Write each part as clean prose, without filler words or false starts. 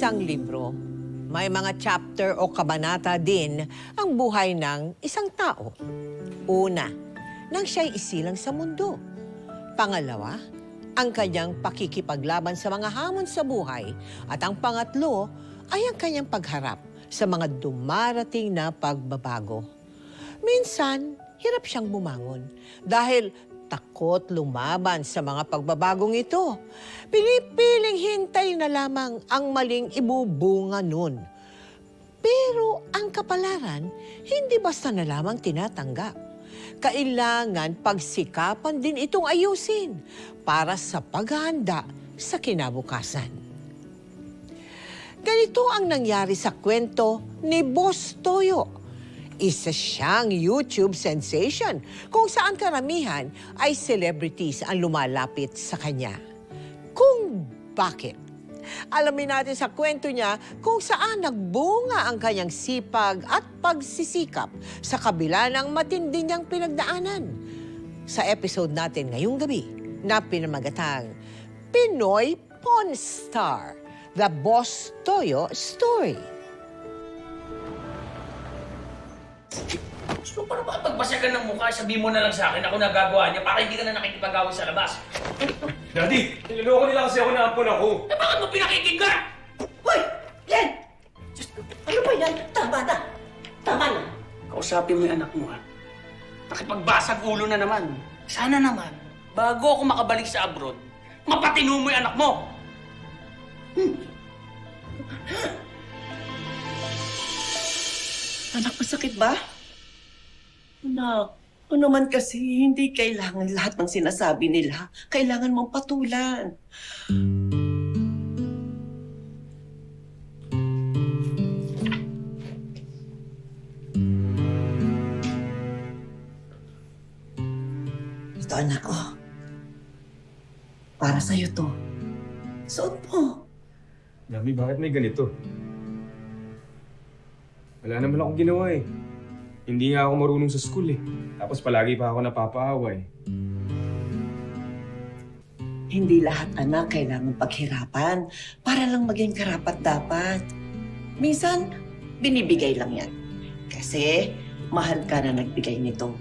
isang libro, may mga chapter o kabanata din ang buhay ng isang tao. Una, nang siya'y isilang sa mundo. Pangalawa, ang kanyang pakikipaglaban sa mga hamon sa buhay. At ang pangatlo ay ang kanyang pagharap sa mga dumarating na pagbabago. Minsan, hirap siyang bumangon dahil takot lumaban sa mga pagbabagong ito. Pinipiling hintay na lamang ang maling ibubunga nun. Pero ang kapalaran, hindi basta na lamang tinatanggap. Kailangan pagsikapan din itong ayusin para sa paghahanda sa kinabukasan. Ganito ang nangyari sa kwento ni Boss Toyo. Isa siyang YouTube sensation kung saan karamihan ay celebrities ang lumalapit sa kanya. Kung bakit? Alamin natin sa kwento niya kung saan nagbunga ang kanyang sipag at pagsisikap sa kabila ng matindi niyang pinagdaanan. Sa episode natin ngayong gabi na pinamagatang Pinoy Pawn Star, The Boss Toyo Story. So, para ba pagbasagan ng mukha, sabihin mo na lang sa akin ako nagagawa niya para hindi ka na nakikipag-away sa labas? Daddy, niloloko nila kasi ako na ampon ako. Eh, bakit mo pinakikinggan? Hoy! Len! Diyos ko, ano ba yan? Tama na! Tama na! Kausapin mo yung anak mo, ha? Nakipagbasag ulo na naman. Sana naman, bago ako makabalik sa abroad, mapatino mo yung anak mo. Anak, masakit ba? Anak, ano naman kasi hindi kailangan lahat ng sinasabi nila. Kailangan mong patulan. Ito, anak ko. Para sa'yo to. Suot mo. Mami, bakit may ganito? Wala naman akong ginawa eh. Hindi nga ako marunong sa school eh. Tapos palagi pa ako napapaaway. Hindi lahat, anak, kailangan paghirapan para lang maging karapat-dapat. Minsan, binibigay lang yan. Kasi, mahal ka na nagbigay nito.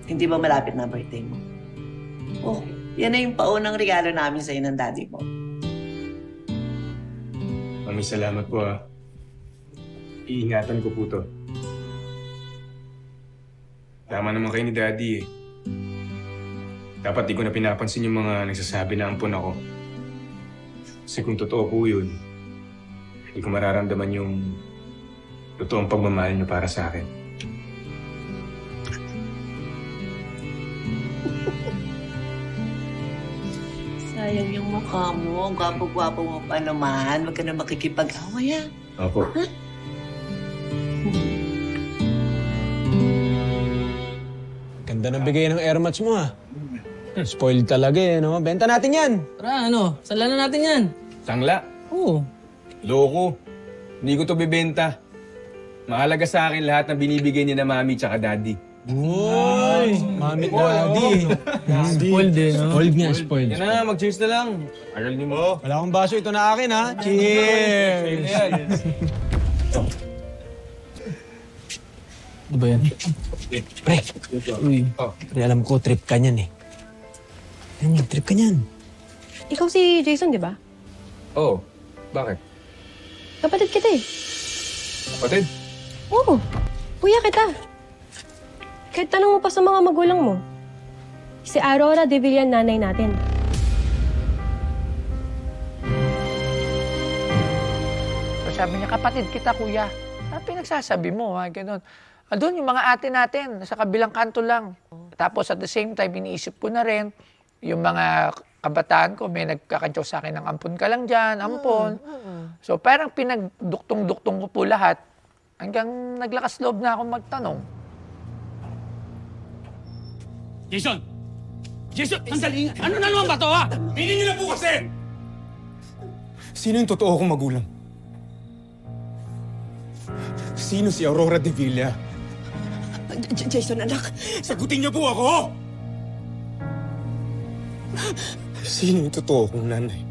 Hindi ba malapit na birthday mo? Oh, yan na yung paunang regalo namin sa'yo ng daddy mo. Mami, salamat po ah. Iingatan ko po to. Tama naman kayo ni Daddy eh. Dapat di ko na pinapansin yung mga nagsasabi na ampon ako. Kasi kung totoo po yun, hindi ko mararamdaman yung totoong pagmamahal niyo para sa akin. Sayang yung mukha mo. Gwapo-gwapo mo pa naman. Huwag ka na makikipag-away, ah. Opo. Ganda ng bigay ng air match mo, ha? Spoiled talaga, eh, no? Benta natin yan! Tara, ano? Sala na natin yan. Sangla, Oo. loko. Hindi ko to bibenta. Mahalaga sa akin lahat ng binibigay niya na mami tsaka daddy. Uy! Mami daddy! Spoiled eh, no? Spoiled nga, spoiled. Yan na, mag-cheers na lang. Aral niyo mo. Wala akong baso, ito na akin, ha? Cheers! Ano ba yan? Pre, Uy. pre, alam ko, trip ka niyan, eh. Yan, trip ka niyan. Ikaw si Jason, di ba? Oo. Bakit? Kapatid kita eh. Kapatid? Oo. Kuya kita. Kahit tanong mo pa sa mga magulang mo. Si Aurora de Villan nanay natin. So sabi niya, kapatid kita, kuya. Ano pinagsasabi mo, ha? Ganun. Doon yung mga ate natin, sa kabilang kanto lang. Tapos at the same time, iniisip ko na rin, yung mga kabataan ko, may nagkakantsaw sa akin ng ampon ka lang dyan, ampon. So parang pinagduktong-duktong ko po lahat, hanggang naglakas loob na ako magtanong. Jason! Jason, sandali nga. Ano na naman ba to, ha? Hindi niyo na po kasi! Sino yung totoo kong magulang? Sino si Aurora de Villa? Jason, anak. Sagutin niyo po ako! Sino yung totoo kong nanay?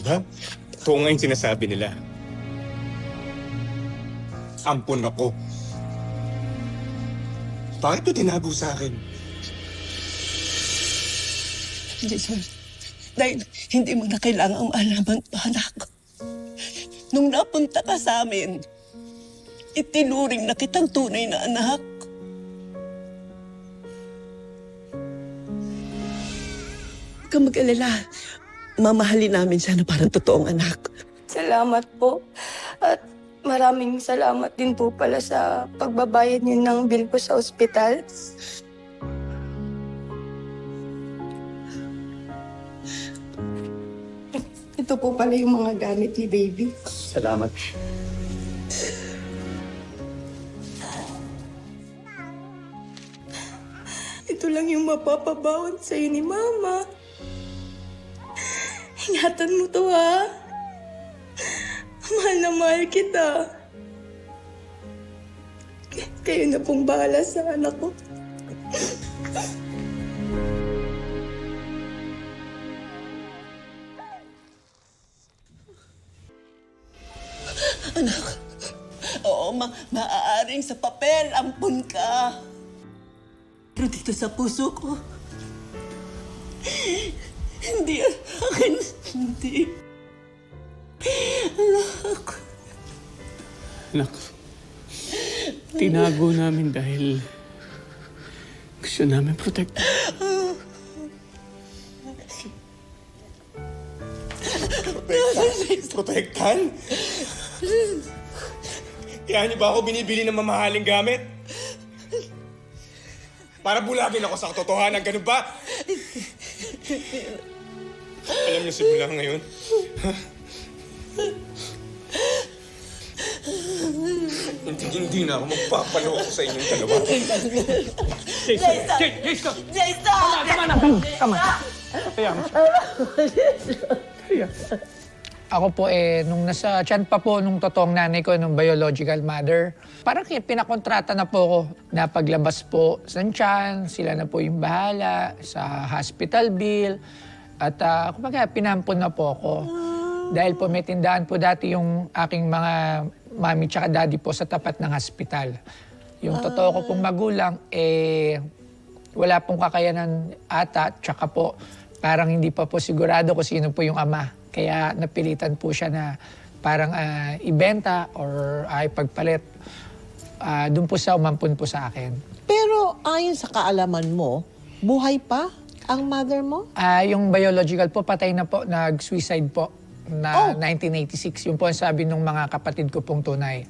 Diba? Totoo nga yung sinasabi nila. Ampun ako. Bakit ito tinago sa akin? Jason, dahil hindi mo na kailangang malaman to, anak. Nung napunta ka sa amin, itinuring na kitang tunay na anak. Huwag kang mag-alala. Mamahalin namin siya na parang totoong anak. Salamat po. At maraming salamat din po pala sa pagbabayad niyo ng bill ko sa ospital. Ito po pala yung mga gamit ni baby. Salamat. Ito lang yung mapapabawat sa'yo ni Mama. Ingatan mo to, ha? Mahal na mahal kita. Kayo na pong bahala sa anak ko. Oo, maaaring sa papel, ampun ka. Pero dito sa puso ko, hindi akin, hindi. Anak, tinago namin dahil gusto namin protect. Protektan? Kaya niyo ba ako binibili ng mamahaling gamit? Para bulagin ako sa katotohanan, ganun ba? Alam niyo simula ngayon, hindi na ako magpapaloko sa inyong dalawa. Ako po nung nasa tiyan pa po nung totoong nanay ko, nung biological mother, parang pinakontrata na po ako na paglabas po sa tiyan, sila na po yung bahala sa hospital bill. At kumbaga, pinampon na po ako. Dahil po may tindahan po dati yung aking mga mami tsaka daddy po sa tapat ng hospital. Yung totoo ko pong magulang, wala pong kakayanan ata, tsaka po parang hindi pa po sigurado kung sino po yung ama. Kaya napilitan po siya na parang ibenta or ipagpalit. Doon po sa umampun po sa akin. Pero ayon sa kaalaman mo, buhay pa ang mother mo? Yung biological po, patay na po, nag-suicide po na 1986. Yun po ang sabi ng mga kapatid ko pong tunay.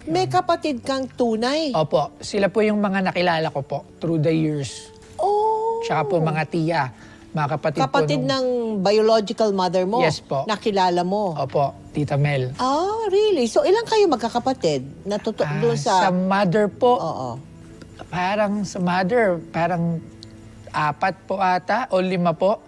May kapatid kang tunay. Opo, sila po yung mga nakilala ko po through the years. Oh. Tsaka po mga tiya, mga kapatid, Kapatid po. ng biological mother mo? Yes po. Nakilala mo? Opo, Tita Mel. Ah, really? So ilang kayo magkakapatid? Doon Sa sa... mother po, Oo. parang sa mother, parang 4 po ata o 5 po.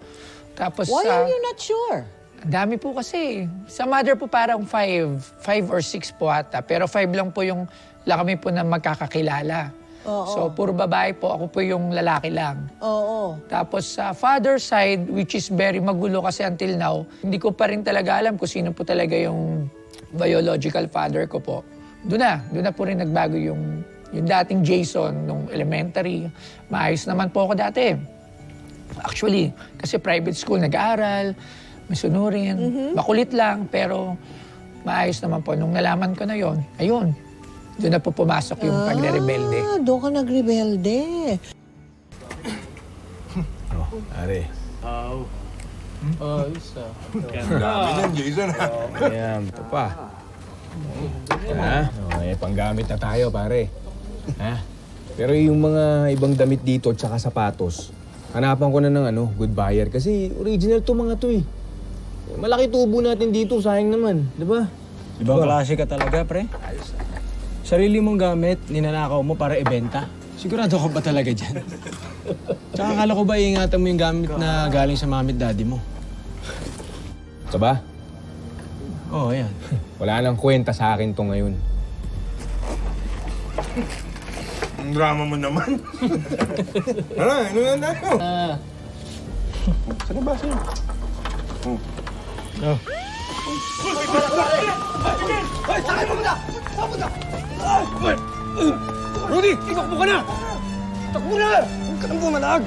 Tapos Why sa... are you not sure? Dami po kasi. Sa mother po parang 5 or 6 po ata. Pero 5 lang po yung kami po na magkakakilala. Oo. So, puro babae po. Ako po yung lalaki lang. Oo. Tapos sa father side, which is very magulo kasi until now, hindi ko pa rin talaga alam kung sino po talaga yung biological father ko po. Doon na po rin nagbago yung dating Jason nung elementary. Maayos naman po ako dati. Actually, kasi private school, nag-aaral, may sunurin, makulit lang, pero maayos naman po. Nung nalaman ko na yon, ayun, doon na po pumasok yung pagre-rebelde. Doon ka nagrebelde. Are. Ayan, ito pa. May panggamit na tayo, pare. Ha? Pero yung mga ibang damit dito at saka sapatos, hanapan ko na ng good buyer kasi original to mga to eh. Malaki tubo natin dito, sayang naman, di ba? Ibang klase ka talaga, pre. Sarili mong gamit, ninanakaw mo para ibenta. Sigurado ka ba talaga dyan? Tsaka akala ko ba iingatan mo yung gamit na galing sa mami at daddy mo? Ito ba? Oo, yan. Wala nang kwenta sa akin to ngayon. Ang drama mo naman. Ano yan tayo? Saan ba sa'yo? Oh. Rudy, itakbo ka na! Takbo na! Huwag ka nang bumalag!